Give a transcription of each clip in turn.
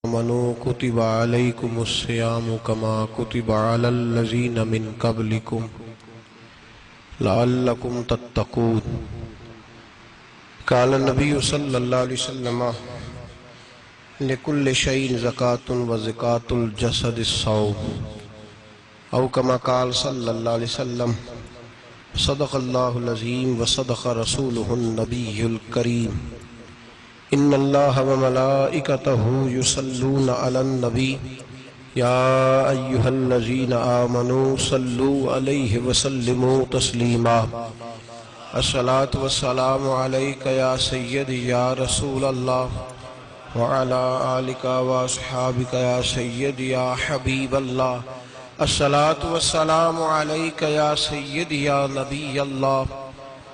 آمنوا کتب علیکم الصیام کما کتب علی الذین من قبلکم لعلکم تتقون۔ قال النبی صلی اللہ علیہ وسلم لکل شیء زکاۃ وزکاۃ الجسد الصوم، او کما قال صلی اللہ علیہ وسلم صدق اللہ العظیم وصدق رسولہ النبی الکریم۔ ان اللہ وملائکتہ یصلون علی النبی یا ایہا الذین آمنوا صلوا علیہ وسلموا تسلیما۔ الصلاة والسلام علیک یا سیدی یا رسول اللہ وعلی آلک واصحابک یا سیدی یا حبیب اللہ۔ الصلاة والسلام علیک یا سیدی یا نبی اللہ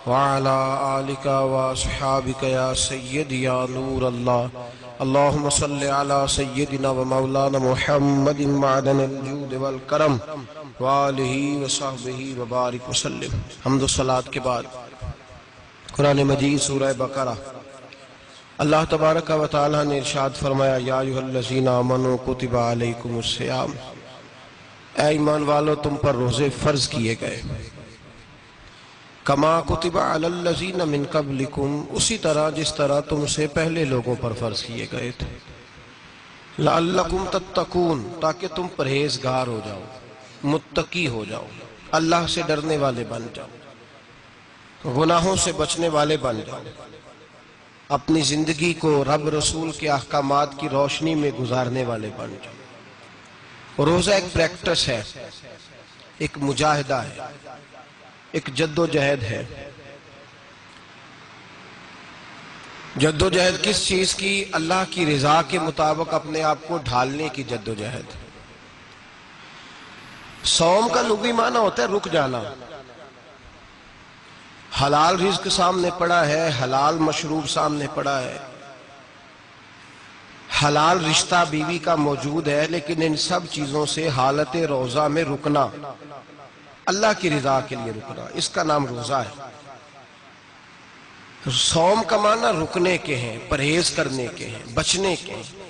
وعلی آلک واصحابک یا سیدی یا نور اللہ۔ اللہم صلی علی سیدنا و مولانا محمد معدن الجود والکرم وآلہ وصحبہ وبارک وسلم۔ حمد و صلاة کے بعد قرآن مجید سورہ بقرہ، اللہ تبارک و تعالی نے ارشاد فرمایا یا ایھا الذین آمنوا کتب علیکم الصیام، اے ایمان والو تم پر روزے فرض کیے گئے، کما کتب علی الذین من قبلکم، اسی طرح جس طرح تم سے پہلے لوگوں پر فرض کیے گئے تھے، لعلکم تتقون، تاکہ تم پرہیزگار ہو جاؤ، متقی ہو جاؤ، اللہ سے ڈرنے والے بن جاؤ، گناہوں سے بچنے والے بن جاؤ، اپنی زندگی کو رب رسول کے احکامات کی روشنی میں گزارنے والے بن جاؤ۔ روزہ ایک پریکٹس ہے، ایک مجاہدہ ہے، ایک جد و جہد ہے۔ جد و جہد کس چیز کی؟ اللہ کی رضا کے مطابق اپنے آپ کو ڈھالنے کی جد و جہد۔ صوم کا لغوی معنی ہوتا ہے رک جانا۔ حلال رزق سامنے پڑا ہے، حلال مشروب سامنے پڑا ہے، حلال رشتہ بیوی کا موجود ہے، لیکن ان سب چیزوں سے حالت روزہ میں رکنا، اللہ کی رضا کے لیے رکنا، اس کا نام روزہ ہے۔ صوم کا معنی رکنے کے ہیں، پرہیز کرنے کے ہیں، بچنے کے ہیں۔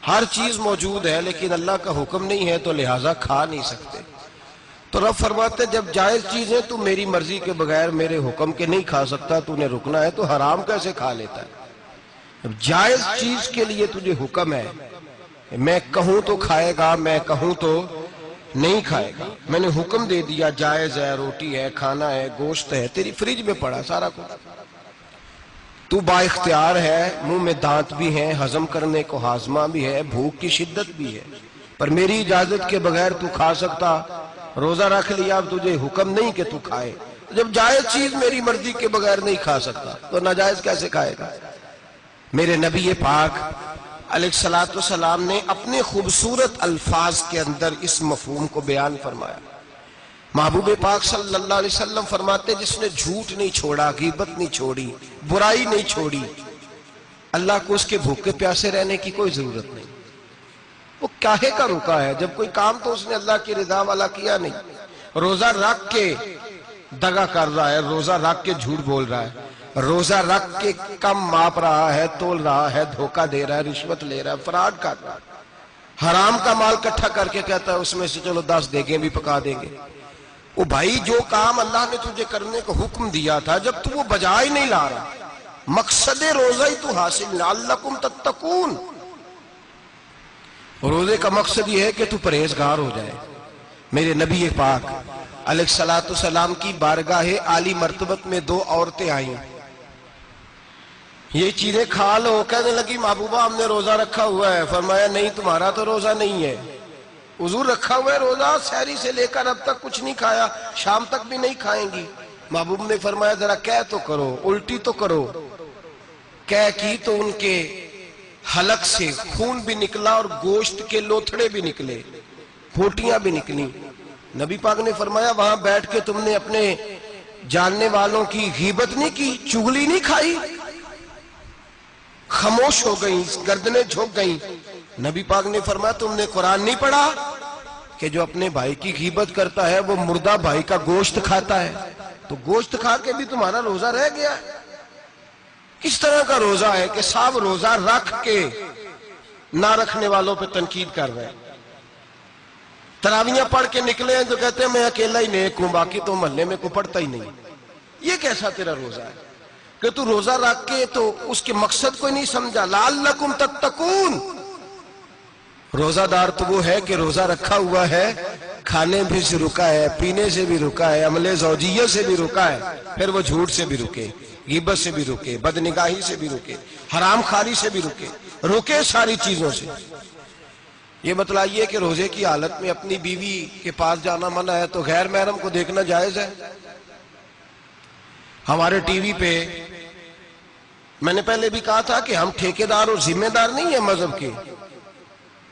ہر چیز موجود ہے لیکن اللہ کا حکم نہیں ہے تو لہٰذا کھا نہیں سکتے۔ تو رب فرماتے جب جائز چیزیں تو میری مرضی کے بغیر میرے حکم کے نہیں کھا سکتا، تو نے رکنا ہے تو حرام کیسے کھا لیتا ہے؟ اب جائز چیز کے لیے تجھے حکم ہے، میں کہوں تو کھائے گا، میں کہوں تو نہیں کھائے گا۔ میں نے حکم دے دیا جائز ہے، روٹی ہے، کھانا ہے، گوشت ہے، تیری فریج میں پڑا سارا کچھ، تو با اختیار ہے، منہ میں دانت بھی ہیں، ہضم کرنے کو ہاضمہ بھی ہے، بھوک کی شدت بھی ہے، پر میری اجازت کے بغیر تو کھا سکتا۔ روزہ رکھ لیا، اب تجھے حکم نہیں کہ تو کھائے۔ جب جائز چیز میری مرضی کے بغیر نہیں کھا سکتا تو ناجائز کیسے کھائے گا؟ میرے نبی پاک علیہ السلام نے اپنے خوبصورت الفاظ کے اندر اس مفہوم کو بیان فرمایا۔ محبوب پاک صلی اللہ علیہ وسلم فرماتے جس نے جھوٹ نہیں چھوڑا، غیبت نہیں چھوڑی، برائی نہیں چھوڑی، اللہ کو اس کے بھوکے پیاسے رہنے کی کوئی ضرورت نہیں۔ وہ کاہے کا رکا ہے؟ جب کوئی کام تو اس نے اللہ کی رضا والا کیا نہیں۔ روزہ رکھ کے دغا کر رہا ہے، روزہ رکھ کے جھوٹ بول رہا ہے، روزہ رکھ کے کم ماپ رہا ہے، تول رہا ہے، دھوکہ دے رہا ہے، رشوت لے رہا ہے، فراڈ کر رہا ہے، حرام کا مال کٹھا کر کے کہتا ہے اس میں سے چلو 10 دیگیں بھی پکا دیں گے۔ وہ بھائی جو کام اللہ نے تجھے کرنے کو حکم دیا تھا، جب تو وہ بجا ہی نہیں لا رہا، مقصد روزہ ہی تو حاصل لعلکم تتقون۔ روزے کا مقصد یہ ہے کہ تو پرہیزگار ہو جائے۔ میرے نبی پاک علیہ السلام کی بارگاہ عالی مرتبت میں 2 عورتیں آئیں، یہ چیزیں کھا لو، کہنے لگی محبوبہ ہم نے روزہ رکھا ہوا ہے۔ فرمایا نہیں تمہارا تو روزہ نہیں ہے، حضور رکھا ہوا ہے روزہ، سحری سے لے کر اب تک کچھ نہیں کھایا، شام تک بھی نہیں کھائیں گی۔ محبوب نے فرمایا ذرا کہہ تو کرو، الٹی تو کرو۔ کہہ کی تو ان کے حلق سے خون بھی نکلا اور گوشت کے لوتھڑے بھی نکلے، پھوٹیاں بھی نکلی۔ نبی پاک نے فرمایا وہاں بیٹھ کے تم نے اپنے جاننے والوں کی غیبت نہیں کی، چغلی نہیں کھائی؟ خاموش ہو گئیں، گردنیں جھک گئیں۔ نبی پاک نے فرمایا تم نے قرآن نہیں پڑھا کہ جو اپنے بھائی کی غیبت کرتا ہے وہ مردہ بھائی کا گوشت کھاتا ہے؟ تو گوشت کھا کے بھی تمہارا روزہ رہ گیا ہے۔ کس طرح کا روزہ ہے کہ صاحب روزہ رکھ کے نہ رکھنے والوں پہ تنقید کر رہے ہیں. تراویاں پڑھ کے نکلے ہیں تو کہتے ہیں میں اکیلا ہی نیک ہوں، باقی تو محلے میں کوئی پڑھتا ہی نہیں. یہ کیسا تیرا روزہ ہے کہ تو روزہ رکھ کے تو اس کے مقصد کو نہیں سمجھا. لعلکم تتقون. روزہ دار تو وہ ہے کہ روزہ رکھا ہوا ہے، کھانے بھی سے رکا ہے، پینے سے بھی رکا ہے، عمل زوجیہ سے بھی رکا ہے، پھر وہ جھوٹ سے بھی رکے، غیبت سے بھی رکے، بدنگاہی سے بھی رکے، حرام خواری سے بھی رکے ساری چیزوں سے. یہ بتلائیے کہ روزے کی حالت میں اپنی بیوی کے پاس جانا منع ہے تو غیر محرم کو دیکھنا جائز ہے؟ ہمارے ٹی وی پہ میں نے پہلے بھی کہا تھا کہ ہم ٹھیکیدار اور ذمہ دار نہیں ہیں مذہب کے.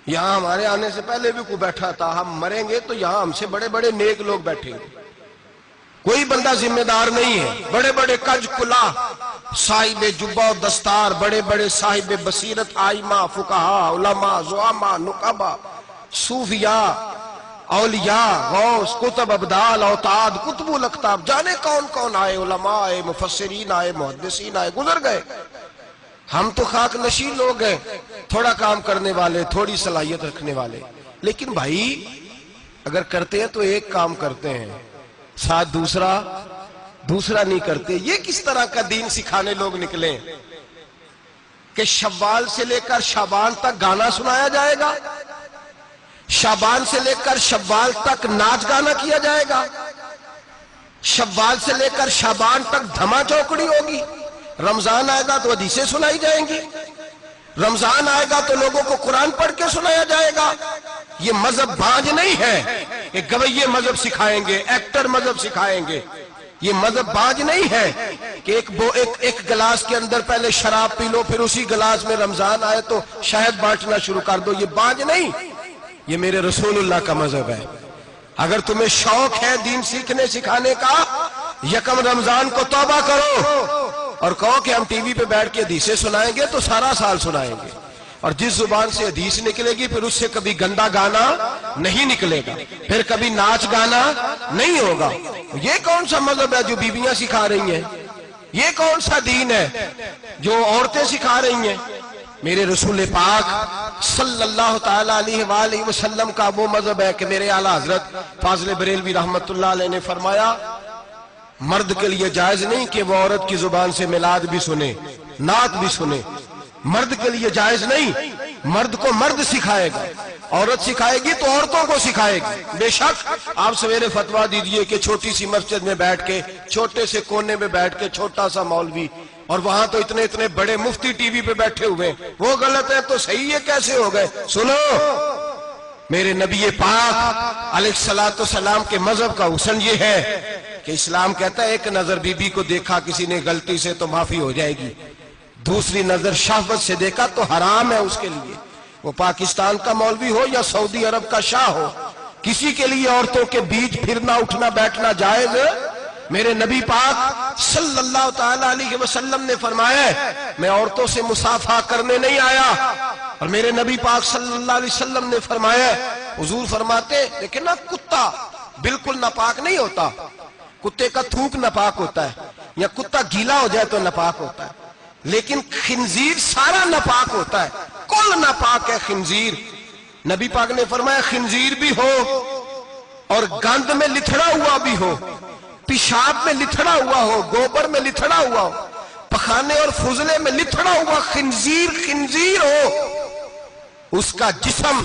یہاں ہمارے آنے سے پہلے بھی کوئی بیٹھا تھا، ہم مریں گے تو یہاں ہم سے بڑے بڑے نیک لوگ بیٹھیں گے. کوئی بندہ ذمہ دار نہیں ہے. بڑے بڑے کج کلا، صاحب جبہ و دستار، بڑے بڑے صاحب بصیرت، آئمہ، فقہاء، علماء، زعماء، نقباء، صوفیاء، اولیاء، غوث، کتب، ابدال، اوتاد، کتب الاقطاب، جانے کون کون آئے، علماء آئے، مفسرین آئے، محدثین آئے، گزر گئے. ہم تو خاک نشین لوگ ہیں، تھوڑا کام کرنے والے، تھوڑی صلاحیت رکھنے والے. لیکن بھائی اگر کرتے ہیں تو ایک کام کرتے ہیں، ساتھ دوسرا نہیں کرتے. یہ کس طرح کا دین سکھانے لوگ نکلے کہ شوال سے لے کر شعبان تک گانا سنایا جائے گا، شعبان سے لے کر شوال تک ناچ گانا کیا جائے گا، شوال سے لے کر شعبان تک دھما چوکڑی ہوگی، رمضان آئے گا تو حدیثیں سنائی جائیں گی، رمضان آئے گا تو لوگوں کو قرآن پڑھ کے سنایا جائے گا. یہ مذہب بانج نہیں ہے کہ گویے مذہب سکھائیں گے، ایکٹر مذہب سکھائیں گے. یہ مذہب بانج نہیں ہے کہ ایک گلاس کے اندر پہلے شراب پی لو، پھر اسی گلاس میں رمضان آئے تو شہد بانٹنا شروع کر دو. یہ بانج نہیں، یہ میرے رسول اللہ کا مذہب ہے. اگر تمہیں شوق ہے دین سیکھنے سکھانے کا، یکم رمضان کو توبہ کرو اور کہو کہ ہم ٹی وی پہ بیٹھ کے حدیثیں سنائیں گے تو سارا سال سنائیں گے. اور جس زبان سے حدیث نکلے گی پھر اس سے کبھی گندا گانا نہیں نکلے گا، پھر کبھی ناچ گانا نہیں ہوگا. یہ کون سا مذہب ہے جو بیویاں سکھا رہی ہیں؟ یہ کون سا دین ہے جو عورتیں سکھا رہی ہیں؟ میرے رسول پاک صلی اللہ تعالیٰ علیہ وآلہ وسلم کا وہ مذہب ہے کہ میرے اعلیٰ حضرت فاضل بریلوی رحمت اللہ علیہ نے فرمایا مرد کے لیے جائز نہیں کہ وہ عورت کی زبان سے میلاد بھی سنے، نعت بھی سنے. مرد کے لیے جائز نہیں. مرد کو مرد سکھائے گا، عورت سکھائے گی تو عورتوں کو سکھائے گی. بے شک آپ سویرے فتویٰ دیجئے کہ چھوٹی سی مسجد میں بیٹھ کے، چھوٹے سے کونے میں بیٹھ کے چھوٹا سا مولوی، اور وہاں تو اتنے بڑے مفتی ٹی وی پہ بیٹھے ہوئے، وہ غلط ہے تو صحیح ہے کیسے ہو گئے؟ سنو، میرے نبی پاک علیہ السلام کے مذہب کا حسن یہ ہے کہ اسلام کہتا ہے ایک نظر بی بی کو دیکھا کسی نے غلطی سے تو معافی ہو جائے گی، دوسری نظر شہوت سے دیکھا تو حرام ہے اس کے لیے. وہ پاکستان کا مولوی ہو یا سعودی عرب کا شاہ ہو، کسی کے لیے عورتوں کے بیچ پھرنا اٹھنا بیٹھنا جائز ہے. میرے نبی پاک صلی اللہ تعالیٰ علیہ وسلم نے فرمایا ہے میں عورتوں سے مصافحہ کرنے نہیں آیا. اور میرے نبی پاک صلی اللہ علیہ وسلم نے فرمایا ہے، حضور فرماتے لیکن نا کتا بالکل ناپاک نہیں ہوتا، کتے کا تھوک ناپاک ہوتا ہے یا کتا گیلا ہو جائے تو ناپاک ہوتا ہے، لیکن خنزیر سارا ناپاک ہوتا ہے، کل ناپاک ہے خنزیر. نبی پاک نے فرمایا خنزیر بھی ہو اور گند میں لتھڑا ہوا بھی ہو، پیشاب میں لتھڑا ہوا ہو، گوبر میں لتھڑا ہوا ہو، پخانے اور فضلے میں لتھڑا ہوا خنزیر ہو، اس کا جسم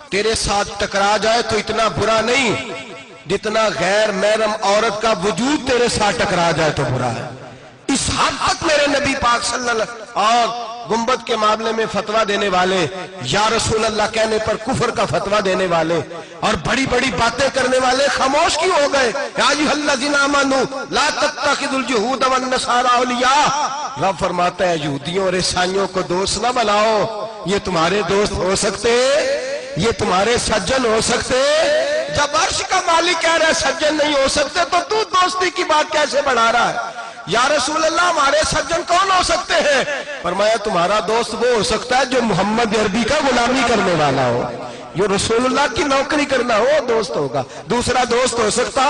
تیرے ساتھ ٹکرا جائے تو اتنا برا نہیں جتنا غیر محرم عورت کا وجود تیرے ساتھ ٹکرا جائے تو برا ہے. اس حد تک میرے نبی پاک صلی اللہ علیہ وسلم اور گنبد کے معاملے میں فتویٰ دینے والے، یا رسول اللہ کہنے پر کفر کا فتویٰ دینے والے اور بڑی بڑی باتیں کرنے والے خاموش کیوں ہو گئے؟ یا ایھا الذین آمنوا لا تتخذوا اليہود والنصارى اولیاء. رب فرماتا ہے یہودیوں اور عیسائیوں کو دوست نہ بناؤ، یہ تمہارے دوست ہو سکتے، یہ تمہارے سجن ہو سکتے. جب عرش کا مالک کہہ رہا ہے سجن نہیں ہو سکتے تو دوستی کی بات کیسے بڑھا رہا ہے؟ یا رسول اللہ ہمارے سجن کون ہو سکتے ہیں؟ فرمایا تمہارا دوست وہ ہو سکتا ہے جو محمد عربی کا غلامی کرنے والا ہو، جو رسول اللہ کی نوکری کرنا ہو دوست ہوگا. دوسرا دوست ہو سکتا؟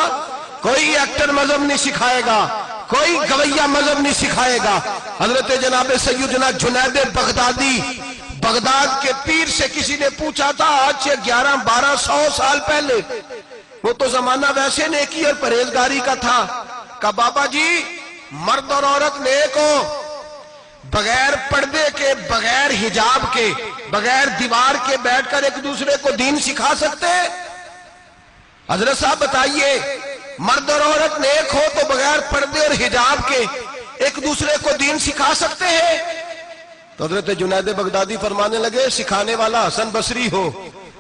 کوئی ایکٹر مذہب نہیں سکھائے گا، کوئی گویہ مذہب نہیں سکھائے گا. حضرت جناب سیدنا جنید بغدادی بغداد کے پیر سے کسی نے پوچھا تھا آج سے 1100-1200 سال پہلے، وہ تو زمانہ ویسے نیکی اور پرہیزگاری کا تھا، کہا بابا جی مرد اور عورت نیک ہو، بغیر پردے کے، بغیر حجاب کے، بغیر دیوار کے بیٹھ کر ایک دوسرے کو دین سکھا سکتے ہیں؟ حضرت صاحب بتائیے، مرد اور عورت نیک ہو تو بغیر پردے اور حجاب کے ایک دوسرے کو دین سکھا سکتے ہیں؟ تو حضرت جنید بغدادی فرمانے لگے سکھانے والا حسن بصری ہو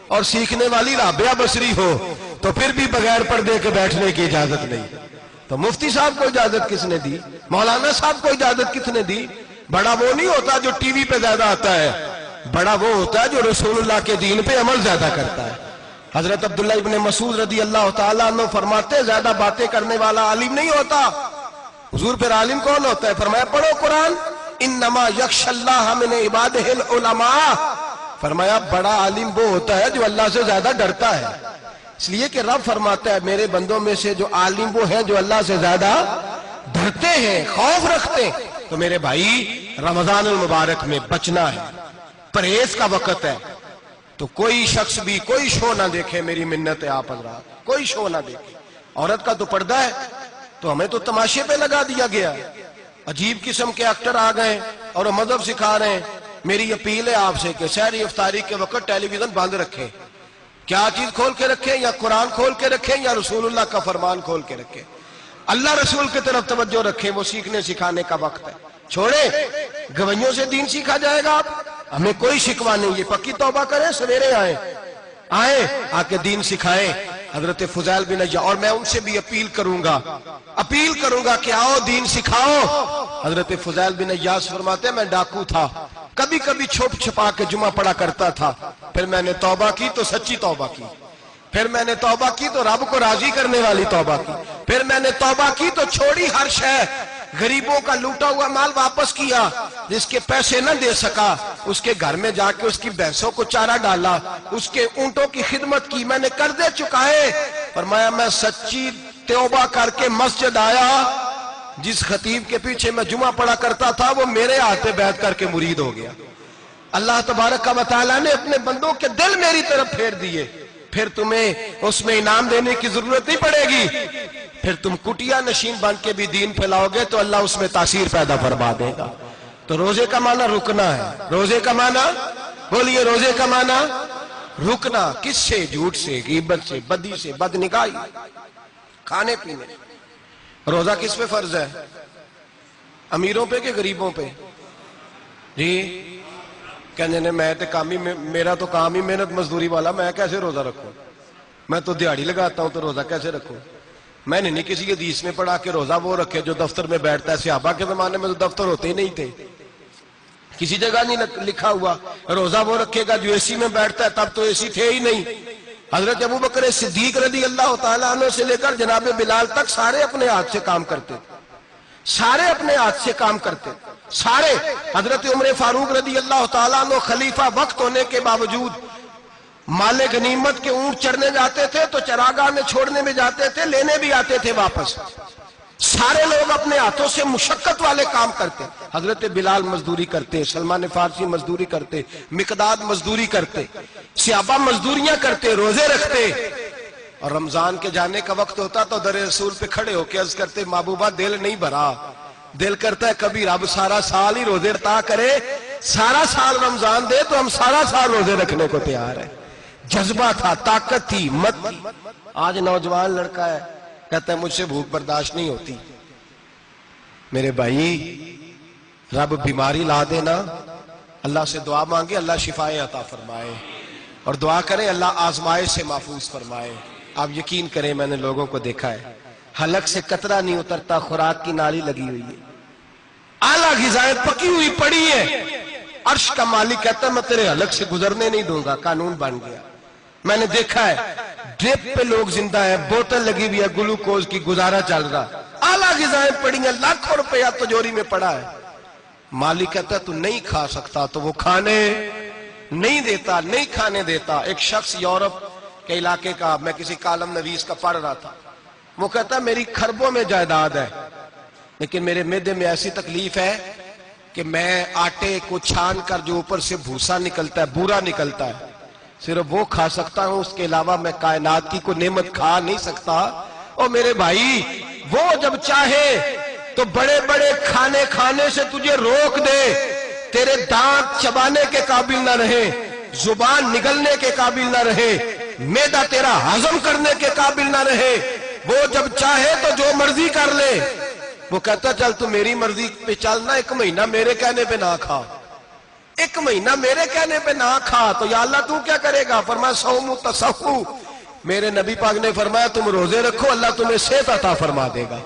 اور سیکھنے والی رابعہ بصری ہو تو پھر بھی بغیر پردے کے بیٹھنے کی اجازت نہیں۔ تو مفتی صاحب کو اجازت کس نے دی؟ مولانا صاحب کو اجازت کس نے دی؟ بڑا وہ نہیں ہوتا جو ٹی وی پہ زیادہ آتا ہے، بڑا وہ ہوتا ہے جو رسول اللہ کے دین پہ عمل زیادہ کرتا ہے۔ حضرت عبداللہ ابن مسعود رضی اللہ تعالیٰ عنہ فرماتے زیادہ باتیں کرنے والا عالم نہیں ہوتا۔ حضور پھر عالم کون ہوتا ہے؟ فرمایا پڑھو قرآن، انما یخشی اللہ من عبادہ العلماء، فرمایا بڑا عالم وہ ہوتا ہے جو اللہ سے زیادہ ڈرتا ہے، اس لیے کہ رب فرماتا ہے میرے بندوں میں سے جو عالم وہ ہیں جو اللہ سے زیادہ ڈرتے ہیں، خوف رکھتے ہیں۔ تو میرے بھائی رمضان المبارک میں بچنا ہے، پرہیز کا وقت ہے، تو کوئی شخص بھی کوئی شو نہ دیکھے، میری منت ہے آپ حضرات، کوئی شو نہ دیکھے۔ عورت کا تو پردہ ہے تو ہمیں تو تماشے پہ لگا دیا گیا، عجیب قسم کے ایکٹر آ گئے اور مذہب سکھا رہے ہیں۔ میری اپیل ہے آپ سے کہ سحری افطاری کے وقت ٹیلی ویژن بند رکھیں، کیا چیز کھول کے رکھیں؟ یا قرآن کھول کے رکھیں یا رسول اللہ کا فرمان کھول کے رکھیں، اللہ رسول کی طرف توجہ رکھیں، وہ سیکھنے سکھانے کا وقت ہے۔ چھوڑیں گویوں سے دین سیکھا جائے گا، آپ ہمیں کوئی شکوہ نہیں، یہ پکی توبہ کریں، سویرے آئیں آ کے دین سکھائیں۔ حضرت فضیل بن عیاض، اور میں ان سے بھی اپیل کروں گا کہ آؤ دین سکھاؤ۔ حضرت فضیل بن عیاض فرماتے ہیں میں ڈاکو تھا، کبھی کبھی چھپ چھپا کے جمعہ پڑھا کرتا تھا، پھر میں نے توبہ کی تو سچی توبہ کی، پھر میں نے توبہ کی تو رب کو راضی کرنے والی توبہ کی، پھر میں نے توبہ کی تو چھوڑی ہر شے، غریبوں کا لوٹا ہوا مال واپس کیا، جس کے پیسے نہ دے سکا اس کے گھر میں جا کے اس کی بھینسوں کو چارہ ڈالا، اس کے اونٹوں کی خدمت کی، میں نے قرضے چکائے۔ فرمایا میں سچی توبہ کر کے مسجد آیا، جس خطیب کے پیچھے میں جمعہ پڑھا کرتا تھا وہ میرے ہاتھ بیعت کر کے مرید ہو گیا۔ اللہ تبارک و تعالیٰ نے اپنے بندوں کے دل میری طرف پھیر دیے، پھر تمہیں اس میں انعام دینے کی ضرورت نہیں پڑے گی، پھر تم کٹیا نشین بن کے بھی دین پھیلاؤ گے تو اللہ اس میں تاثیر پیدا فرما دے گا۔ تو روزے کا معنی رکنا ہے، روزے کا معنی بولیے، روزے کا معنی رکنا، کس سے؟ جھوٹ سے، غیبت سے، بدی سے، بدنگاہی، کھانے پینے۔ روزہ کس پہ فرض ہے؟ امیروں پہ کہ غریبوں پہ؟ جی کہنے نے میرا تو کام ہی محنت مزدوری والا، میں کیسے روزہ رکھوں؟ میں تو دیہاڑی لگاتا ہوں تو روزہ کیسے رکھوں؟ میں نے نہیں کسی حدیث میں پڑھا کہ روزہ وہ رکھے جو دفتر میں بیٹھتا ہے، صحابہ کے زمانے میں تو دفتر ہوتے ہی نہیں تھے، کسی جگہ نہیں لکھا ہوا روزہ وہ رکھے گا جو اے سی میں بیٹھتا ہے، تب تو اے سی تھے ہی نہیں۔ حضرت ابو بکر صدیق رضی اللہ تعالیٰ عنہ سے لے کر جناب بلال تک سارے اپنے ہاتھ سے کام کرتے، سارے اپنے ہاتھ سے کام کرتے، سارے۔ حضرت عمر فاروق رضی اللہ تعالیٰ عنہ خلیفہ وقت ہونے کے باوجود مال غنیمت کے اونٹ چرنے جاتے تھے تو چراگاہ میں چھوڑنے میں جاتے تھے، لینے بھی آتے تھے واپس، سارے لوگ اپنے ہاتھوں سے مشقت والے کام کرتے۔ حضرت بلال مزدوری کرتے، سلمان فارسی مزدوری کرتے، مقداد مزدوری کرتے، صحابہ مزدوریاں کرتے، روزے رکھتے، اور رمضان کے جانے کا وقت ہوتا تو در رسول پہ کھڑے ہو کے عرض کرتے محبوبہ دل نہیں بھرا، دل کرتا ہے کبھی رب سارا سال ہی روزے عطا کرے، سارا سال رمضان دے تو ہم سارا سال روزے رکھنے کو تیار ہیں۔ جذبہ تھا، طاقت تھی، ہمت تھی۔ آج نوجوان لڑکا ہے کہتا ہے مجھ سے بھوک برداشت نہیں ہوتی۔ میرے بھائی رب بیماری لا دینا، اللہ سے دعا مانگے اللہ شفائیں عطا فرمائے، اور دعا کریں اللہ آزمائش سے محفوظ فرمائے۔ آپ یقین کریں میں نے لوگوں کو دیکھا ہے حلق سے قطرہ نہیں اترتا، خوراک کی نالی لگی ہوئی ہے، اعلیٰ غذائیں پکی ہوئی پڑی ہے، عرش کا مالک کہتا ہے میں تیرے حلق سے گزرنے نہیں دوں گا، قانون بن گیا۔ میں نے دیکھا ہے ڈرپ پہ لوگ زندہ ہے، بوتل لگی ہوئی ہے گلوکوز کی، گزارا چل رہا، اعلیٰ غذائیں پڑی ہیں، لاکھوں روپیہ تجوری میں پڑا ہے، مالک کہتا ہے تو نہیں کھا سکتا، تو وہ کھانے نہیں دیتا، نہیں کھانے دیتا۔ ایک شخص یورپ کے علاقے کا، میں کسی کالم نویس کا پڑھ رہا تھا، وہ کہتا ہے میری خربوں میں جائیداد ہے لیکن میرے معدے میں ایسی تکلیف ہے کہ میں آٹے کو چھان کر جو اوپر سے بھوسا نکلتا ہے، بورا نکلتا ہے، صرف وہ کھا سکتا ہوں، اس کے علاوہ میں کائنات کی کوئی نعمت کھا نہیں سکتا۔ اور میرے بھائی، وہ جب چاہے تو بڑے بڑے کھانے کھانے سے تجھے روک دے، تیرے دانت چبانے کے قابل نہ رہے، زبان نگلنے کے قابل نہ رہے، معدہ تیرا ہضم کرنے کے قابل نہ رہے، وہ جب چاہے تو جو مرضی کر لے۔ وہ کہتا چل تو میری مرضی پہ چلنا، 1 مہینہ میرے کہنے پہ نہ کھا، 1 مہینہ میرے کہنے پہ نہ کھا، تو یا اللہ تو کیا کرے گا؟ فرمایا صوم تصحو، میرے نبی پاک نے فرمایا تم روزے رکھو، اللہ تمہیں صحت عطا فرما دے گا،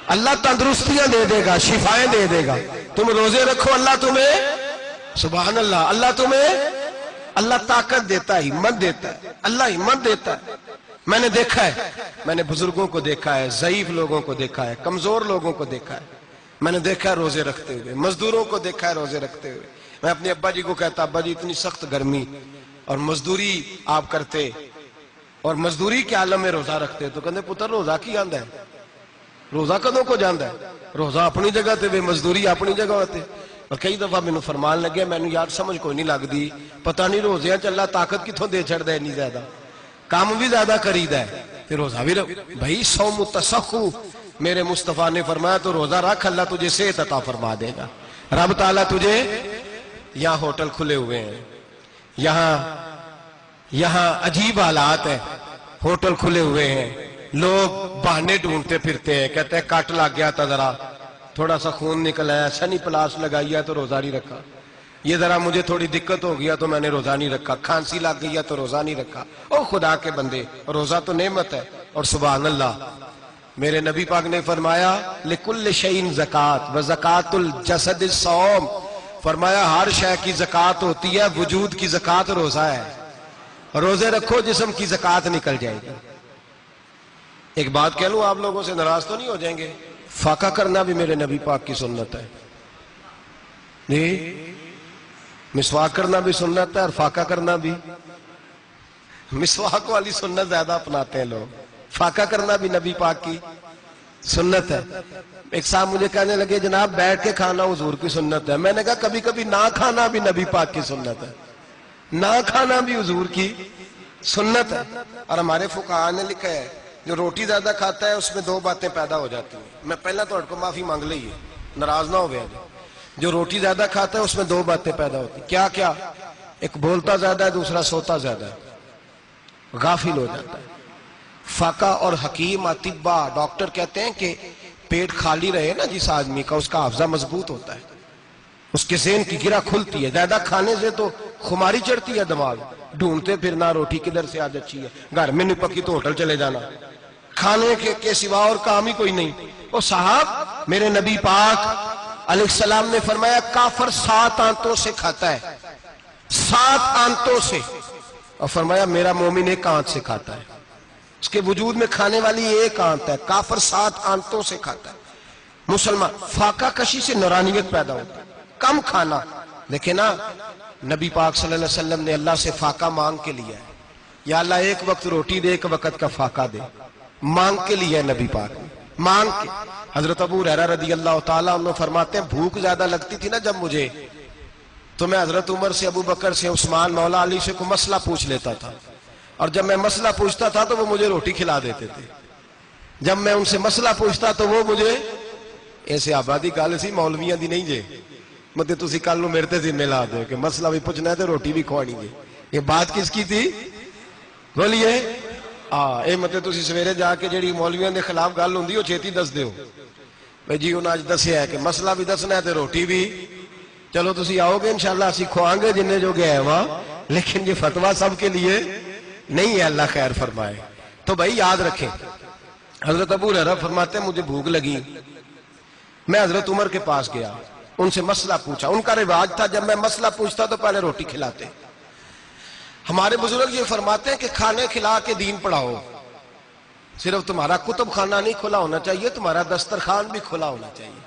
اللہ تندرستیاں دے دے گا، شفائیں دے دے گا۔ تم روزے رکھو، اللہ تمہیں، سبحان اللہ، اللہ تمہیں، اللہ طاقت دیتا ہے، ہمت دیتا ہے، اللہ ہمت دیتا ہے۔ میں نے دیکھا ہے، میں نے بزرگوں کو دیکھا ہے، ضعیف لوگوں کو دیکھا ہے، کمزور لوگوں کو دیکھا ہے، میں نے دیکھا ہے روزے رکھتے ہوئے، مزدوروں کو دیکھا ہے روزے رکھتے ہوئے۔ میں اپنے ابا جی کو کہتا، ابا جی اتنی سخت گرمی اور مزدوری آپ کرتے اور مزدوری کے عالم میں روزہ رکھتے، تو کہتے پتر روزہ کی آندا ہے، روزہ کدوں کو جاندا ہے، روزہ اپنی جگہ تے بے مزدوری اپنی جگہ ہوتے۔ اور کئی دفعہ میں نے فرمان لگے، میں نے یار سمجھ کوئی نہیں لگ دی، پتہ نہیں روزیاں چ اللہ طاقت کتھوں دے چھڑ دے، نہیں زیادہ کام بھی زیادہ کرید ہے، پھر روزہ بھی بھائی صوم تصحو، میرے مصطفیٰ نے فرمایا تو روزہ رکھ، اللہ تجھے صحت عطا فرما دے گا۔ رب تعالیٰ تجھے، یہاں ہوٹل کھلے ہوئے ہیں، یہاں عجیب حالات ہیں، ہوٹل کھلے ہوئے ہیں، لوگ بہانے ڈھونڈتے پھرتے ہیں، کہتے ہیں کٹ لگ گیا تھا، ذرا تھوڑا سا خون نکل آیا، سنی پلاس لگائی ہے تو روزہ نہیں رکھا، یہ ذرا مجھے تھوڑی دقت ہو گیا تو میں نے روزہ نہیں رکھا، کھانسی لگ گئی ہے تو روزہ نہیں رکھا۔ او خدا کے بندے، روزہ تو نعمت ہے۔ اور سبحان اللہ، میرے نبی پاک نے فرمایا لِكُلِّ شَيْءٍ زکات وَزَكَاتُ الْجَسَدِ الصَّوْمُ، فرمایا ہر شے کی زکات ہوتی ہے، وجود کی زکات روزہ ہے، روزے رکھو جسم کی زکات نکل جائے گی۔ ایک بات کہہ لوں، آپ لوگوں سے ناراض تو نہیں ہو جائیں گے، فاقہ کرنا بھی میرے نبی پاک کی سنت ہے، مسواک کرنا بھی سنت ہے اور فاقہ کرنا بھی۔ مسواک والی سنت زیادہ اپناتے ہیں لوگ، فاقہ کرنا بھی نبی پاک کی سنت ہے۔ ایک صاحب مجھے کہنے لگے جناب بیٹھ کے کھانا حضور کی سنت ہے، میں نے کہا کبھی کبھی نہ کھانا بھی نبی پاک کی سنت ہے، نہ کھانا بھی حضور کی سنت ہے۔ اور ہمارے فقہاء نے لکھا ہے جو روٹی زیادہ کھاتا ہے اس میں 2 باتیں پیدا ہو جاتی ہیں۔ میں پہلا تو کو معافی مانگ لی ہے، ناراض نہ ہو گیا، جو روٹی زیادہ کھاتا ہے اس میں 2 باتیں پیدا ہوتی ہیں۔ کیا کیا؟ ایک بولتا زیادہ ہے، دوسرا سوتا زیادہ ہے، غافل ہو جاتا ہے۔ فقہ اور حکیم اطباء ڈاکٹر کہتے ہیں کہ پیٹ خالی رہے نا جس آدمی کا، اس کا حافظہ مضبوط ہوتا ہے، اس کے ذہن کی گرہ کھلتی ہے۔ زیادہ کھانے سے تو خماری چڑھتی ہے، دماغ ڈھونڈتے پھرنا روٹی کدھر سے آج اچھی ہے، گھر میں نہیں پکی تو ہوٹل چلے جانا، کھانے کے سوا اور کام ہی کوئی نہیں۔ اور صاحب میرے نبی پاک علیہ السلام نے فرمایا کافر 7 آنتوں سے کھاتا ہے، 7 آنتوں سے، اور فرمایا میرا مومن 1 آنت سے کھاتا ہے، اس کے وجود میں کھانے والی 1 آنت ہے، کافر 7 آنتوں سے کھاتا ہے۔ مسلمان فاقہ کشی سے نورانیت پیدا ہوتا ہے، کم کھانا۔ دیکھیں نا نبی پاک صلی اللہ علیہ وسلم نے اللہ سے فاقہ مانگ کے لیا ہے، یا اللہ 1 وقت روٹی دے، 1 وقت کا فاقہ دے، مانگ کے لیا ہے نبی پاک نے، مانگ کے۔ حضرت ابو ہریرہ رضی اللہ تعالیٰ عنہ فرماتے ہیں بھوک زیادہ لگتی تھی نا جب مجھے، تو میں حضرت عمر سے، ابو بکر سے، عثمان مولا علی سے کوئی مسئلہ پوچھ لیتا تھا، اور جب میں مسئلہ پوچھتا تھا تو وہ مجھے روٹی کھلا دیتے تھے۔ جب میں ان سے مسئلہ پوچھتا تو وہ مجھے، ایسے آبادی گل سی مولویاں دی نہیں جے، مطلب تسی کل نو میرے تے ذمہ لا دے کہ مسئلہ بھی پوچھنا ہے تو روٹی بھی کھوانی ہے۔ یہ بات کس کی تھی؟ بولیے۔ اے مطلب تسی سویرے جا کے جڑی مولویاں دے خلاف گل ہوندی وہ چھیتی دس دیو بھئی جی انہاں اج دسیا ہے کہ مسئلہ بھی دسنا ہے تے روٹی بھی، چلو تسی آؤ گے انشاءاللہ اسی کھوائیں گے جننے جو گئے وہاں، لیکن یہ فتویٰ سب کے لیے نہیں ہے، اللہ خیر فرمائے۔ تو بھائی یاد رکھیں، حضرت ابو ہریرہ فرماتے ہیں مجھے بھوک لگی، میں حضرت عمر کے پاس گیا، ان سے مسئلہ پوچھا۔ ان کا رواج تھا جب میں مسئلہ پوچھتا تو پہلے روٹی کھلاتے۔ ہمارے بزرگ یہ فرماتے ہیں کہ کھانے کھلا کے دین پڑھاؤ، صرف تمہارا کتب خانہ نہیں کھلا ہونا چاہیے، تمہارا دسترخوان بھی کھلا ہونا چاہیے۔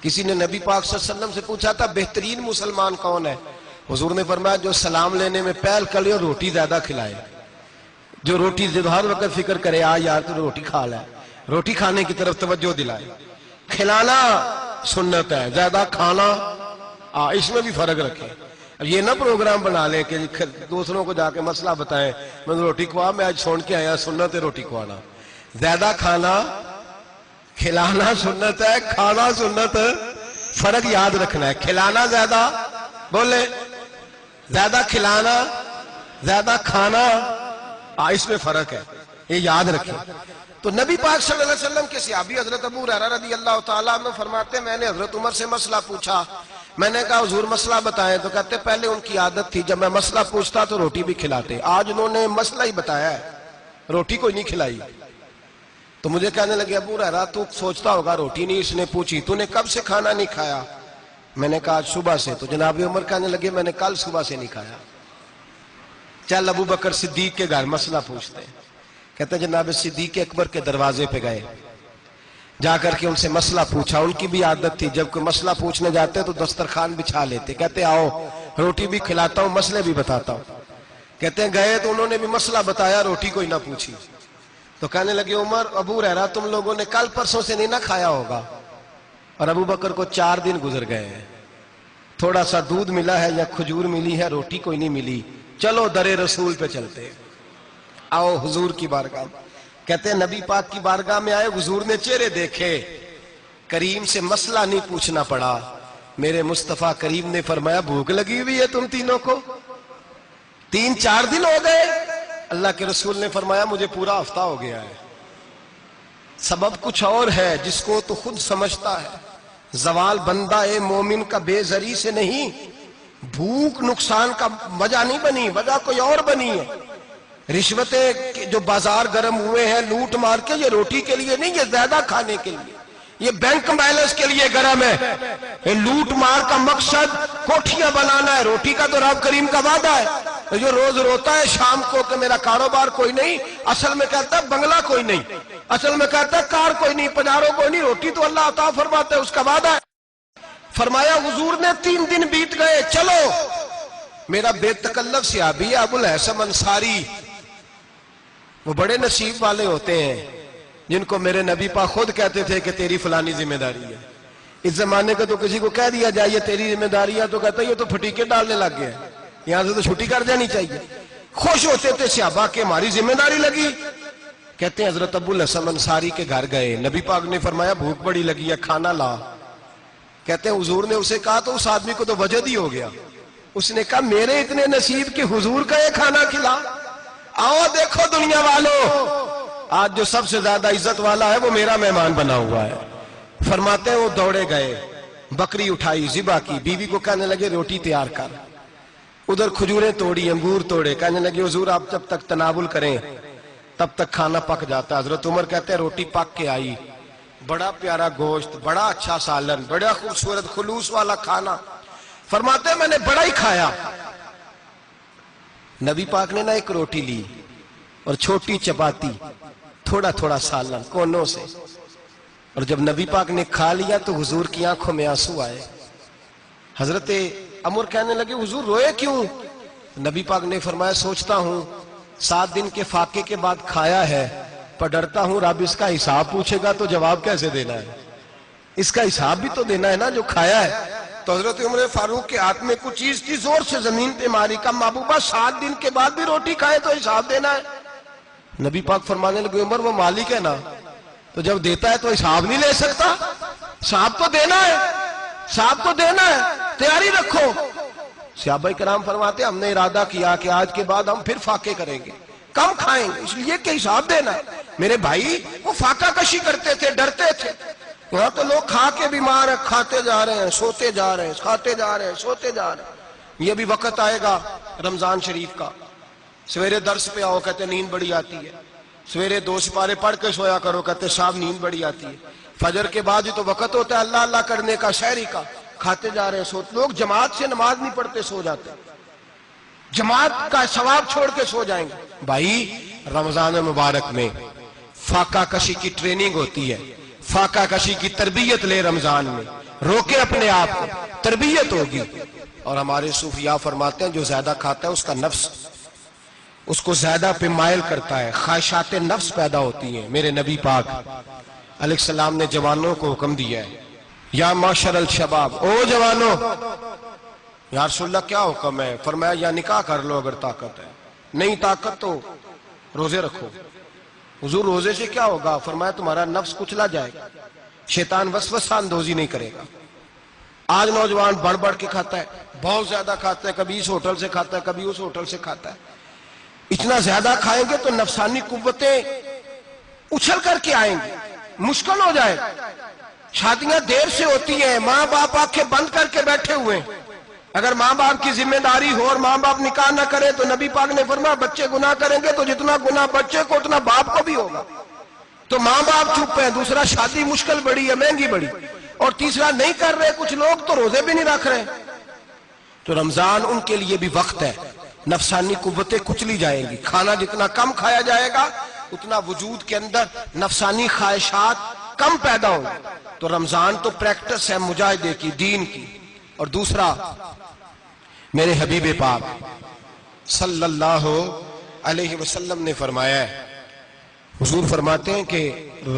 کسی نے نبی پاک صلی اللہ علیہ وسلم سے پوچھا تھا بہترین مسلمان کون ہے؟ حضور نے فرمایا جو سلام لینے میں پہل کرے اور روٹی زیادہ کھلائے، جو روٹی ہر وقت فکر کرے یار تو روٹی کھا لے، روٹی کھانے کی طرف توجہ دلائے۔ کھلانا سنت ہے، زیادہ کھانا اس میں بھی فرق رکھیں. اب یہ نہ پروگرام بنا لیں کہ دوسروں کو جا کے مسئلہ بتائیں میں روٹی کھوا, میں آج سن کے آیا سنت ہے روٹی کھوانا. زیادہ کھانا کھلانا سنت ہے, کھانا سنت. فرق یاد رکھنا ہے. کھلانا زیادہ, بولے زیادہ کھلانا زیادہ کھانا, اس میں فرق ہے, یہ یاد رکھیں. تو نبی پاک صلی اللہ علیہ وسلم کے صحابی حضرت ابو ہریرہ رضی اللہ تعالیٰ عنہ فرماتے ہیں میں نے حضرت عمر سے مسئلہ پوچھا. میں نے کہا حضور مسئلہ بتائیں, تو کہتے پہلے ان کی عادت تھی جب میں مسئلہ پوچھتا تو روٹی بھی کھلاتے. آج انہوں نے مسئلہ ہی بتایا ہے, روٹی کوئی نہیں کھلائی. تو مجھے کہنے لگے ابو ہریرہ تو سوچتا ہوگا روٹی نہیں اس نے پوچھی, تو نے کب سے کھانا نہیں کھایا؟ میں نے کہا آج صبح سے. تو جناب عمر کہنے لگے میں نے کل صبح سے نہیں کھایا. چل ابو بکر صدیق کے گھر مسئلہ پوچھتے ہیں. کہتے ہیں جناب صدیق اکبر کے دروازے پہ گئے, جا کر کے ان سے مسئلہ پوچھا. ان کی بھی عادت تھی جب کوئی مسئلہ پوچھنے جاتے تو دسترخوان بچھا لیتے. کہتے آؤ روٹی بھی کھلاتا ہوں مسئلے بھی بتاتا ہوں. کہتے ہیں گئے تو انہوں نے بھی مسئلہ بتایا, روٹی کوئی نہ پوچھی. تو کہنے لگے عمر ابو ہریرہ تم لوگوں نے کل پرسوں سے نہیں نہ کھایا ہوگا. اور ابو بکر کو 4 دن گزر گئے ہیں, تھوڑا سا دودھ ملا ہے یا کھجور ملی ہے, روٹی کوئی نہیں ملی. چلو در رسول پہ چلتے, آؤ حضور کی بارگاہ. کہتے ہیں نبی پاک کی بارگاہ میں آئے, حضور نے چہرے دیکھے, کریم سے مسئلہ نہیں پوچھنا پڑا. میرے مصطفیٰ کریم نے فرمایا بھوک لگی ہوئی ہے تم تینوں کو, 3-4 دن ہو گئے. اللہ کے رسول نے فرمایا مجھے پورا ہفتہ ہو گیا ہے. سبب کچھ اور ہے جس کو تو خود سمجھتا ہے. زوال بندہ مومن کا بے زری سے نہیں, بھوک نقصان کا وجہ نہیں بنی, وجہ کوئی اور بنی ہے. رشوتیں جو بازار گرم ہوئے ہیں لوٹ مار کے, یہ روٹی کے لیے نہیں, یہ زیادہ کھانے کے لیے, یہ بینک بیلنس کے لیے گرم ہے. یہ لوٹ مار کا مقصد کوٹھیاں بنانا ہے, روٹی کا تو رب کریم کا وعدہ ہے. جو روز روتا ہے شام کو کہ میرا کاروبار کوئی نہیں, اصل میں کہتا ہے بنگلہ کوئی نہیں, اصل میں کہتا ہے کار کوئی نہیں, پجاروں کوئی نہیں, روٹی تو اللہ عطا فرماتا ہے, اس کا وعدہ ہے. فرمایا حضور نے 3 دن بیت گئے, چلو. میرا بے تکلف صحابی ابو الحسن انصاری, وہ بڑے نصیب والے ہوتے ہیں جن کو میرے نبی پاک خود کہتے تھے کہ تیری فلانی ذمہ داری ہے. اس زمانے کا تو کسی کو کہہ دیا جائے تیری ذمہ داری ہے تو کہتا ہے یہ تو پھٹیکے ڈالنے لگ گیا, یہاں سے تو چھٹی کر جانی چاہیے. خوش ہوتے تھے صحابہ کہ ہماری ذمہ داری لگی. کہتے ہیں حضرت ابو الحسن انصاری کے گھر گئے, نبی پاک نے فرمایا بھوک بڑی لگی ہے کھانا لا. کہتے ہیں حضور نے اسے کہا تو اس آدمی کو تو وجد ہی ہو گیا. اس نے کہا میرے اتنے نصیب کہ حضور کا یہ کھانا کھلا. آؤ دیکھو دنیا والوں, آج جو سب سے زیادہ عزت والا ہے وہ میرا مہمان بنا ہوا ہے. فرماتے ہیں وہ دوڑے گئے, بکری اٹھائی, ذبح کی, بیوی کو کہنے لگے روٹی تیار کر. ادھر کھجوریں توڑی, انگور توڑے, کہنے لگے حضور آپ جب تک تناول کریں تب تک کھانا پک جاتا. حضرت عمر کہتے ہیں روٹی پک کے آئی, بڑا پیارا گوشت, بڑا اچھا سالن, بڑا خوبصورت خلوص والا کھانا. فرماتے ہیں میں نے بڑا ہی کھایا. نبی پاک نے نہ ایک روٹی لی اور چھوٹی چپاتی, تھوڑا تھوڑا سالن کونوں سے, اور جب نبی پاک نے کھا لیا تو حضور کی آنکھوں میں آنسو آئے. حضرت عمر کہنے لگے حضور روئے کیوں؟ نبی پاک نے فرمایا سوچتا ہوں 7 دن کے فاقے کے بعد کھایا ہے, پر ڈرتا ہوں رب اس کا حساب پوچھے گا تو جواب کیسے دینا ہے, اس کا حساب بھی تو دینا ہے نا جو کھایا ہے. تو حضرت عمر فاروق کے ہاتھ میں کچھ چیز تھی, زور سے زمین پہ ماری, کا محبوبہ 7 دن کے بعد بھی روٹی کھائے تو حساب دینا ہے. نبی پاک فرمانے لگے عمر وہ مالک ہے نا, تو جب دیتا ہے تو حساب نہیں لے سکتا, حساب تو دینا ہے, حساب تو دینا ہے, تیاری رکھو. صحابہ کرام فرماتے ہم نے ارادہ کیا کہ آج کے بعد ہم پھر فاقے کریں گے, کم کھائیں گے, اس لیے کہ حساب دینا ہے. میرے بھائی وہ فاقہ کشی کرتے تھے, ڈرتے تھے. یہاں تو لوگ کھا کے بیمار ہیں, کھاتے جا رہے ہیں سوتے جا رہے ہیں, کھاتے جا رہے ہیں سوتے جا رہے ہیں. یہ بھی وقت آئے گا رمضان شریف کا, سویرے درس پہ آؤ کہتے نیند بڑی آتی ہے, سویرے 2 سپارے پڑھ کے سویا کرو کہتے صاحب نیند بڑی آتی ہے. فجر کے بعد تو وقت ہوتا ہے اللہ اللہ کرنے کا, شہری کا, کھاتے جا رہے ہیں سوتے. لوگ جماعت سے نماز نہیں پڑھتے سو جاتے, جماعت کا ثواب چھوڑ کے سو جائیں گے. بھائی رمضان مبارک میں فاقہ کشی کی ٹریننگ ہوتی ہے, فاقہ کشی کی تربیت لے, رمضان میں روکے اپنے آپ کو, تربیت ہوگی. اور ہمارے صوفیاء فرماتے ہیں جو زیادہ کھاتا ہے اس کا نفس اس کو زیادہ پہ مائل کرتا ہے, خواہشات نفس پیدا ہوتی ہیں. میرے نبی پاک علیہ السلام نے جوانوں کو حکم دیا ہے یا معاشر الشباب, او جوانوں یا رسول اللہ کیا حکم ہے؟ فرمایا یا نکاح کر لو اگر طاقت ہے، نہیں طاقت تو روزے رکھو۔ حضور روزے سے کیا ہوگا؟ فرمایا تمہارا نفس کچلا جائے گا، شیطان وسوسہ اندوزی نہیں کرے گا۔ آج نوجوان بڑھ بڑھ کے کھاتا ہے، بہت زیادہ کھاتا ہے، کبھی اس ہوٹل سے کھاتا ہے، کبھی اس ہوٹل سے کھاتا ہے۔ اتنا زیادہ کھائیں گے تو نفسانی قوتیں اچھل کر کے آئیں گی، مشکل ہو جائے۔ شادیاں دیر سے ہوتی ہیں، ماں باپ آنکھیں بند کر کے بیٹھے ہوئے ہیں۔ اگر ماں باپ کی ذمہ داری ہو اور ماں باپ نکاح نہ کرے تو نبی پاک نے فرمایا بچے گناہ کریں گے تو جتنا گناہ بچے کو اتنا باپ کو بھی ہوگا۔ تو ماں باپ چپ ہیں، دوسرا شادی مشکل بڑی ہے، مہنگی بڑی، اور تیسرا نہیں کر رہے کچھ لوگ تو روزے بھی نہیں رکھ رہے۔ تو رمضان ان کے لیے بھی وقت ہے، نفسانی قوتیں کچلی جائیں گی۔ کھانا جتنا کم کھایا جائے گا اتنا وجود کے اندر نفسانی خواہشات کم پیدا ہوں گی۔ تو رمضان تو پریکٹس ہے مجاہدے کی، دین کی۔ اور دوسرا میرے حبیب پاک صلی اللہ علیہ وسلم نے فرمایا ہے، حضور فرماتے ہیں کہ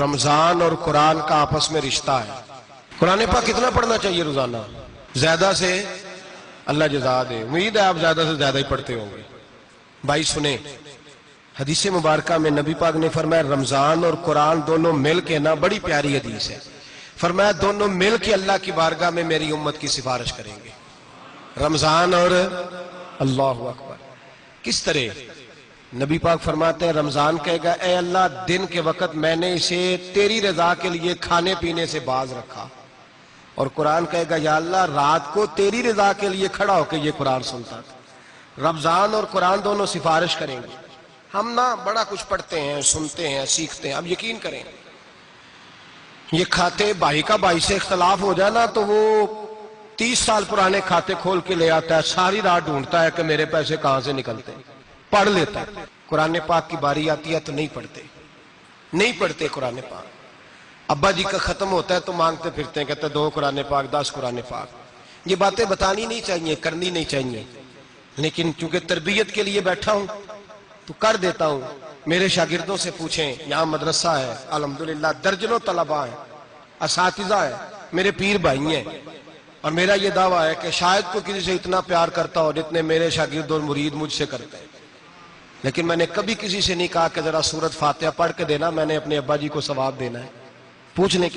رمضان اور قرآن کا آپس میں رشتہ ہے۔ قرآن پاک کتنا پڑھنا چاہیے روزانہ؟ زیادہ سے اللہ جزا دے، امید ہے آپ زیادہ سے زیادہ ہی پڑھتے ہوں گے۔ بھائی سنیں، حدیث مبارکہ میں نبی پاک نے فرمایا رمضان اور قرآن دونوں مل کے نا، بڑی پیاری حدیث ہے، فرمایا دونوں مل کے اللہ کی بارگاہ میں میری امت کی سفارش کریں گے۔ رمضان اور اللہ اکبر، کس طرح؟ نبی پاک فرماتے ہیں رمضان کہے گا اے اللہ دن کے وقت میں نے اسے تیری رضا کے لیے کھانے پینے سے باز رکھا، اور قرآن کہے گا یا اللہ رات کو تیری رضا کے لیے کھڑا ہو کے یہ قرآن سنتا تھا۔ رمضان اور قرآن دونوں سفارش کریں گے۔ ہم نا بڑا کچھ پڑھتے ہیں، سنتے ہیں، سیکھتے ہیں، اب یقین کریں یہ کھاتے بھائی کا بھائی سے اختلاف ہو جائے نا تو وہ 30 سال پرانے کھاتے کھول کے لے آتا ہے، ساری رات ڈھونڈتا ہے کہ میرے پیسے کہاں سے نکلتے ہیں، پڑھ لیتا ہے۔ قرآن پاک کی باری آتی ہے تو نہیں پڑھتے قرآن پاک۔ ابا جی کا ختم ہوتا ہے تو مانگتے پھرتے ہیں، کہتے ہیں 2 قرآن پاک 10 قرآن پاک۔ یہ باتیں بتانی نہیں چاہیے، کرنی نہیں چاہیے، لیکن چونکہ تربیت کے لیے بیٹھا ہوں تو کر دیتا ہوں۔ میرے شاگردوں سے پوچھیں، یہاں مدرسہ ہے الحمدللہ، درجنوں طلباء ہیں، اساتذہ ہیں، میرے پیر بھائی ہیں، اور میرا یہ دعویٰ ہے کہ شاید کوئی کسی سے اتنا پیار کرتا ہو جتنے میرے شاگرد اور مرید مجھ سے کرتے ہیں، لیکن میں نے کبھی کسی سے نہیں کہا کہ ذرا سورت فاتحہ پڑھ کے دینا، میں نے اپنے ابا جی کو ثواب دینا ہے۔ پوچھ لیں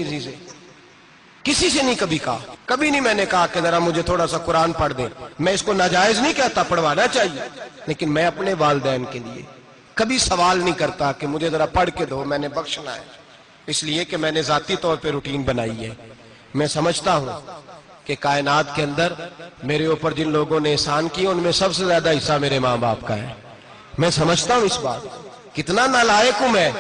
کسی سے نہیں کبھی کہا، کبھی نہیں میں نے کہا کہ ذرا مجھے تھوڑا سا قرآن پڑھ دیں۔ میں اس کو ناجائز نہیں کہتا، پڑھوانا چاہیے، لیکن میں اپنے والدین کے لیے کبھی سوال نہیں کرتا کہ مجھے ذرا پڑھ کے دو، میں نے بخشنا ہے، اس لیے کہ میں نے ذاتی طور پہ روٹین بنائی ہے۔ میں سمجھتا ہوں کہ کائنات کے اندر میرے اوپر جن لوگوں نے احسان کیے ان میں سب سے زیادہ حصہ میرے ماں باپ کا ہے۔ میں سمجھتا ہوں اس بات، کتنا نالائق ہوں میں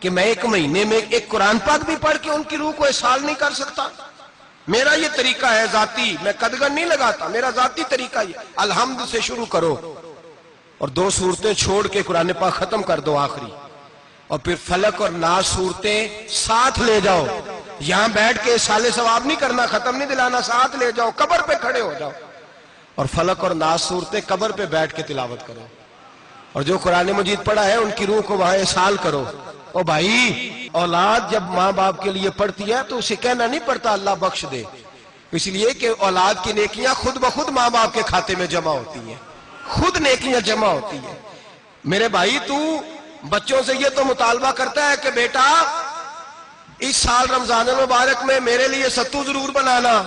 کہ میں 1 مہینے میں ایک قرآن پاک بھی پڑھ کے ان کی روح کو احسان نہیں کر سکتا۔ میرا یہ طریقہ ہے ذاتی، میں قدغن نہیں لگاتا، میرا ذاتی طریقہ یہ، الحمد سے شروع کرو اور 2 سورتیں چھوڑ کے قرآن پاک ختم کر دو آخری، اور پھر فلق اور ناس صورتیں ساتھ لے جاؤ۔ یہاں بیٹھ کے سالے ثواب نہیں کرنا، ختم نہیں دلانا، ساتھ لے جاؤ، قبر پہ کھڑے ہو جاؤ اور فلق اور ناس صورتیں قبر پہ بیٹھ کے تلاوت کرو، اور جو قرآن مجید پڑھا ہے ان کی روح کو وہاں احسال کرو۔ او بھائی، اولاد جب ماں باپ کے لیے پڑھتی ہے تو اسے کہنا نہیں پڑتا اللہ بخش دے، اس لیے کہ اولاد کی نیکیاں خود بخود ماں باپ کے کھاتے میں جمع ہوتی ہیں، خود نیکیاں جمع ہوتی ہیں۔ میرے بھائی تو بچوں سے یہ تو مطالبہ کرتا ہے کہ بیٹا اس سال رمضان المبارک میں میرے لیے ستو ضرور بنانا،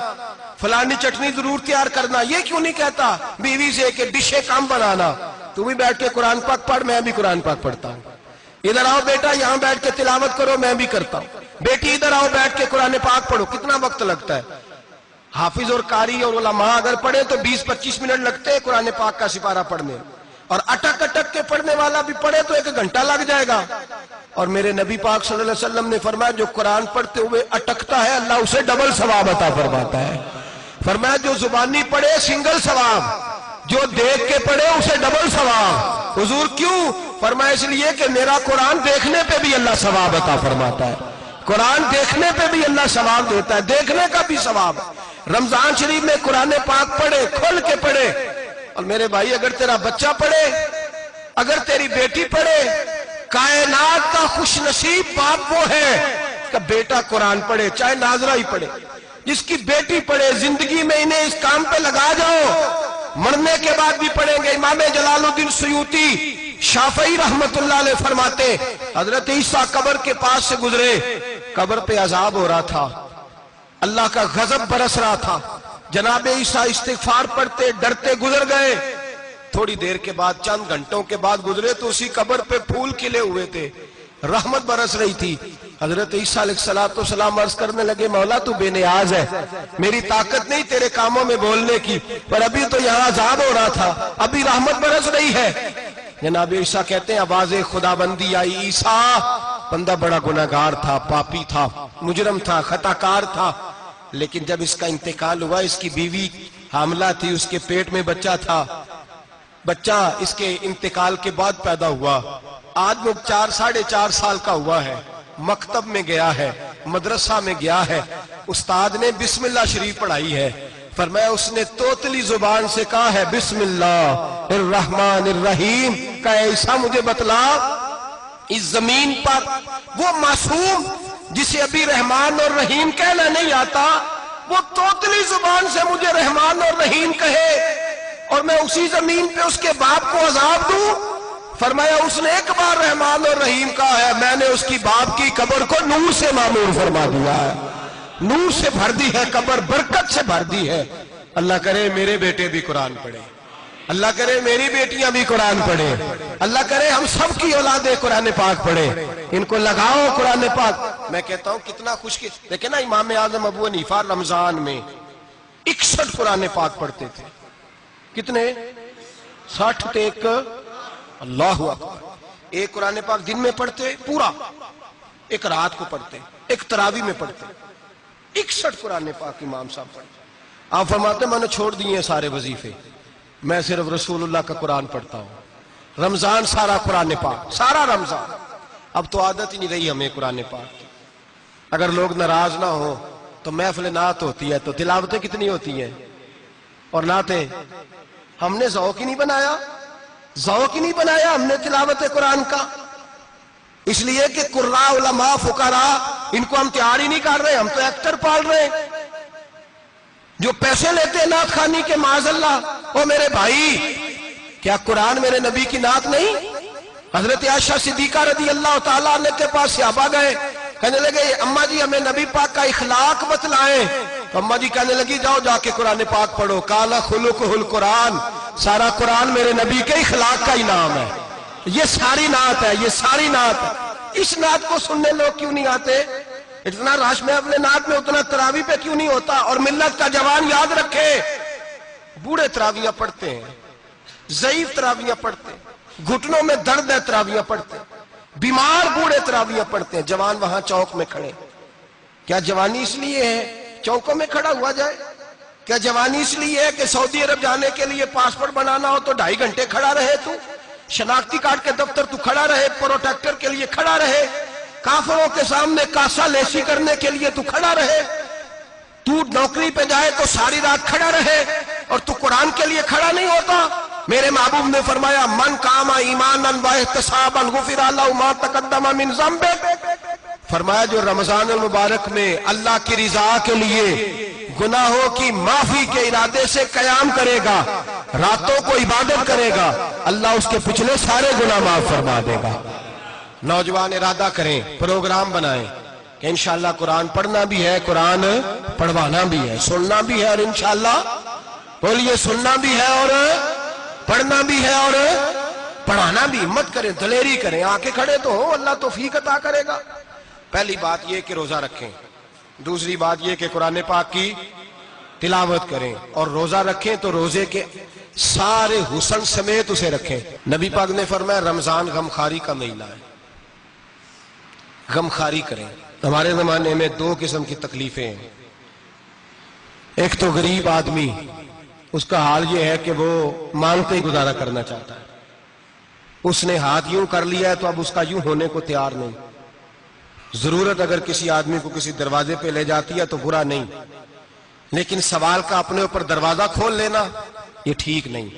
فلانی چٹنی ضرور تیار کرنا، یہ کیوں نہیں کہتا بیوی سے کہ ڈشیں کم بنانا؟ تو بھی بیٹھ کے قرآن پاک پڑھ، میں بھی قرآن پاک پڑھتا ہوں۔ ادھر آؤ بیٹا یہاں بیٹھ کے تلاوت کرو، میں بھی کرتا ہوں۔ بیٹی ادھر آؤ بیٹھ کے قرآن پاک پڑھو۔ کتنا وقت لگتا ہے؟ حافظ اور قاری اور علماء اگر پڑھے تو 20-25 منٹ لگتے ہیں قرآن پاک کا سپارہ پڑھنے، اور اٹک اٹک کے پڑھنے والا بھی پڑھے تو 1 گھنٹہ لگ جائے گا۔ اور میرے نبی پاک صلی اللہ علیہ وسلم نے فرمایا جو قرآن پڑھتے ہوئے اٹکتا ہے اللہ اسے ڈبل ثواب عطا فرماتا ہے۔ فرمایا جو زبانی پڑھے سنگل ثواب، جو دیکھ کے پڑھے اسے ڈبل ثواب۔ حضور کیوں؟ فرمایا اس لیے کہ میرا قرآن دیکھنے پہ بھی اللہ ثواب عطا فرماتا ہے، قرآن دیکھنے پہ بھی اللہ ثواب دیتا ہے، دیکھنے کا بھی ثواب۔ رمضان شریف میں قرآن پاک پڑھے، کھول کے پڑھے۔ اور میرے بھائی اگر تیرا بچہ پڑھے، اگر تیری بیٹی پڑھے، کائنات کا خوش نصیب باپ وہ ہے کہ بیٹا قرآن پڑھے، چاہے ناظرہ ہی پڑھے۔ جس کی بیٹی پڑھے، زندگی میں انہیں اس کام پہ لگا جاؤ مرنے کے بعد بھی پڑھیں گے۔ امام جلال الدین سیوطی شافعی رحمت اللہ علیہ فرماتے حضرت عیسیٰ قبر کے پاس سے گزرے، قبر پہ عذاب ہو رہا تھا، اللہ کا غضب برس رہا تھا، جناب عیسیٰ استغفار پڑھتے ڈرتے گزر گئے۔ تھوڑی دیر کے بعد، چند گھنٹوں کے بعد گزرے تو اسی قبر پہ پھول کھلے ہوئے تھے، رحمت برس رہی تھی۔ حضرت عیسیٰ علیہ السلام عرض کرنے لگے مولا تو بے نیاز ہے، میری طاقت نہیں تیرے کاموں میں بولنے کی، پر ابھی تو یہاں عذاب ہو رہا تھا، ابھی رحمت برس رہی ہے۔ جناب عیسیٰ کہتے ہیں آواز خدا بندی آئی، عیسیٰ بندہ بڑا گناہگار تھا، پاپی تھا، مجرم تھا، خطا کار تھا، لیکن جب اس کا انتقال ہوا، اس کی بیوی حاملہ تھی، اس کے پیٹ میں بچہ تھا، بچہ اس کے انتقال کے بعد پیدا ہوا، آج وہ 4.5 سال کا ہوا ہے، مکتب میں گیا ہے، مدرسہ میں گیا ہے، استاد نے بسم اللہ شریف پڑھائی ہے، فرمایا اس نے توتلی زبان سے کہا ہے بسم اللہ الرحمن الرحیم، کہا عیسیٰ مجھے بتلا اس زمین پر وہ معصوم جسے ابھی رحمان اور رحیم کہنا نہیں آتا، وہ توتلی زبان سے مجھے رحمان اور رحیم کہے اور میں اسی زمین پہ اس کے باپ کو عذاب دوں؟ فرمایا اس نے ایک بار رحمان اور رحیم کہا ہے، میں نے اس کی باپ کی قبر کو نور سے معمور فرما دیا ہے، نور سے بھر دی ہے قبر، برکت سے بھر دی ہے۔ اللہ کرے میرے بیٹے بھی قرآن پڑھے، اللہ کرے میری بیٹیاں بھی قرآن پڑھیں، اللہ کرے ہم سب کی اولادیں قرآن پاک پڑھیں، ان کو لگاؤ قرآن پاک۔ میں کہتا ہوں کتنا خوش کی دیکھیں نا، امام اعظم ابو حنیفہ رمضان میں 61 قرآن پاک پڑھتے تھے، کتنے؟ 60 ٹیک، اللہ اکبر۔ ایک قرآن پاک دن میں پڑھتے پورا، ایک رات کو پڑھتے، ایک تراویح میں پڑھتے، 61 قرآن پاک امام صاحب پڑھتے۔ آپ فرماتے میں نے چھوڑ دیے سارے وظیفے، میں صرف رسول اللہ کا قرآن پڑھتا ہوں، رمضان سارا قرآن پاک، سارا رمضان۔ اب تو عادت ہی نہیں رہی ہمیں قرآن پاک کی، اگر لوگ ناراض نہ ہو تو محفل نعت ہوتی ہے تو تلاوتیں کتنی ہوتی ہیں، اور نعتیں ہم نے ذوق ہی نہیں بنایا، ذوق ہی نہیں بنایا ہم نے تلاوت قرآن کا، اس لیے کہ قراء علماء فقراء ان کو ہم تیار ہی نہیں کر رہے، ہم تو ایکٹر پال رہے ہیں جو پیسے لیتے ہیں نعت خوانی کے، معاذ اللہ۔ او میرے بھائی، کیا قرآن میرے نبی کی نعت نہیں؟ حضرت عائشہ صدیقہ رضی اللہ تعالیٰ عنہ کے پاس صحابہ گئے، کہنے لگے اماں جی ہمیں نبی پاک کا اخلاق بتلائیں، تو اماں جی کہنے لگی جاؤ جا کے قرآن پاک پڑھو، قال خلقہ القرآن، سارا قرآن میرے نبی کے اخلاق کا انعام ہے، یہ ساری نعت ہے، یہ ساری نعت ہے۔ اس نعت کو سننے لوگ کیوں نہیں آتے؟ اتنا رش میں اپنے نعت میں اتنا تراویح پہ کیوں نہیں ہوتا؟ اور ملت کا جوان یاد رکھے، بوڑھے تراویحاں پڑھتے ہیں، ضعیف تراویحاں پڑھتے ہیں، گھٹنوں میں درد ہے تراویحاں پڑھتے ہیں، بیمار بوڑھے تراویحاں پڑھتے ہیں، جوان وہاں چوک میں کھڑے۔ کیا جوانی اس لیے ہے چوکوں میں کھڑا ہوا جائے؟ کیا جوانی اس لیے ہے کہ سعودی عرب جانے کے لیے پاسپورٹ بنانا ہو تو 2.5 گھنٹے کھڑا رہے تو؟ شناختی کارڈ کے دفتر تو کھڑا رہے، پروٹیکٹر کے لیے کھڑا رہے، کافروں کے سامنے کاسا لیسی کرنے کے لیے تو کھڑا رہے، تو نوکری پہ جائے تو ساری رات کھڑا رہے، اور تو قرآن کے لیے کھڑا نہیں ہوتا؟ میرے محبوب نے فرمایا من قام ایمانا واحتسابا غفر له ما تقدم من ذنبه، فرمایا جو رمضان المبارک میں اللہ کی رضا کے لیے گناہوں کی معافی کے ارادے سے قیام کرے گا، راتوں کو عبادت کرے گا، اللہ اس کے پچھلے سارے گناہ معاف فرما دے گا۔ نوجوان ارادہ کریں، پروگرام بنائیں کہ انشاءاللہ قرآن پڑھنا بھی ہے، قرآن پڑھوانا بھی ہے، سننا بھی ہے، اور انشاءاللہ بولیے سننا بھی ہے اور پڑھنا بھی ہے اور پڑھانا بھی۔ ہمت کریں، دلیری کریں، آکے کھڑے تو ہو، اللہ توفیق عطا کرے گا۔ پہلی بات یہ کہ روزہ رکھیں، دوسری بات یہ کہ قرآن پاک کی تلاوت کریں، اور روزہ رکھیں تو روزے کے سارے حسن سمیت اسے رکھیں۔ نبی پاک نے فرمایا رمضان غمخواری کا مہینہ ہے، غمخواری کریں۔ ہمارے زمانے میں 2 قسم کی تکلیفیں ہیں، ایک تو غریب آدمی، اس کا حال یہ ہے کہ وہ مانگتے ہی گزارا کرنا چاہتا ہے، اس نے ہاتھ یوں کر لیا ہے تو اب اس کا یوں ہونے کو تیار نہیں۔ ضرورت اگر کسی آدمی کو کسی دروازے پہ لے جاتی ہے تو برا نہیں، لیکن سوال کا اپنے اوپر دروازہ کھول لینا یہ ٹھیک نہیں۔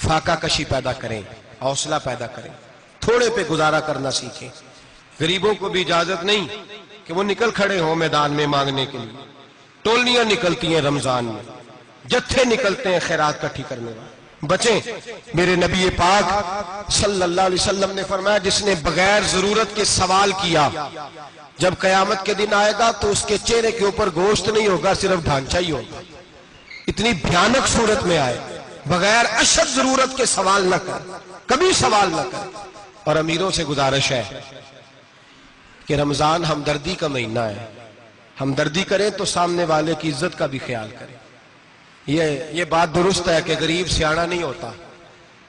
فاقہ کشی پیدا کریں، حوصلہ پیدا کریں، تھوڑے پہ گزارا کرنا سیکھیں۔ غریبوں کو بھی اجازت نہیں کہ وہ نکل کھڑے ہوں میدان میں مانگنے کے لیے، ٹولیاں نکلتی ہیں رمضان میں، جتھے نکلتے ہیں خیرات کٹھی کرنے والے۔ بچیں۔ میرے نبی پاک صلی اللہ علیہ وسلم نے فرمایا جس نے بغیر ضرورت کے سوال کیا جب قیامت کے دن آئے گا تو اس کے چہرے کے اوپر گوشت نہیں ہوگا، صرف ڈھانچہ ہی ہوگا۔ اتنی بھیانک صورت میں آئے، بغیر اشد ضرورت کے سوال نہ کر، کبھی سوال نہ کر۔ اور امیروں سے گزارش ہے کہ رمضان ہمدردی کا مہینہ ہے، ہمدردی کریں تو سامنے والے کی عزت کا بھی خیال کریں۔ یہ بات درست ہے کہ غریب سیاڑا نہیں ہوتا،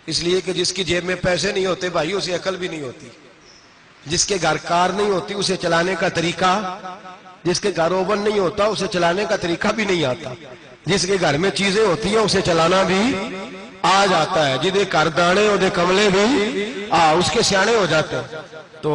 اس لیے کہ جس کی جیب میں پیسے نہیں ہوتے بھائی اسے عقل بھی نہیں ہوتی، جس کے گھر کار نہیں ہوتی اسے چلانے کا طریقہ، جس کے گھر اوون نہیں ہوتا اسے چلانے کا طریقہ بھی نہیں آتا، جس کے گھر میں چیزیں ہوتی ہیں اسے چلانا بھی آ جاتا ہے، جدے گھر دانے دے کملے بھی اس کے سیانے ہو جاتے ہیں۔ تو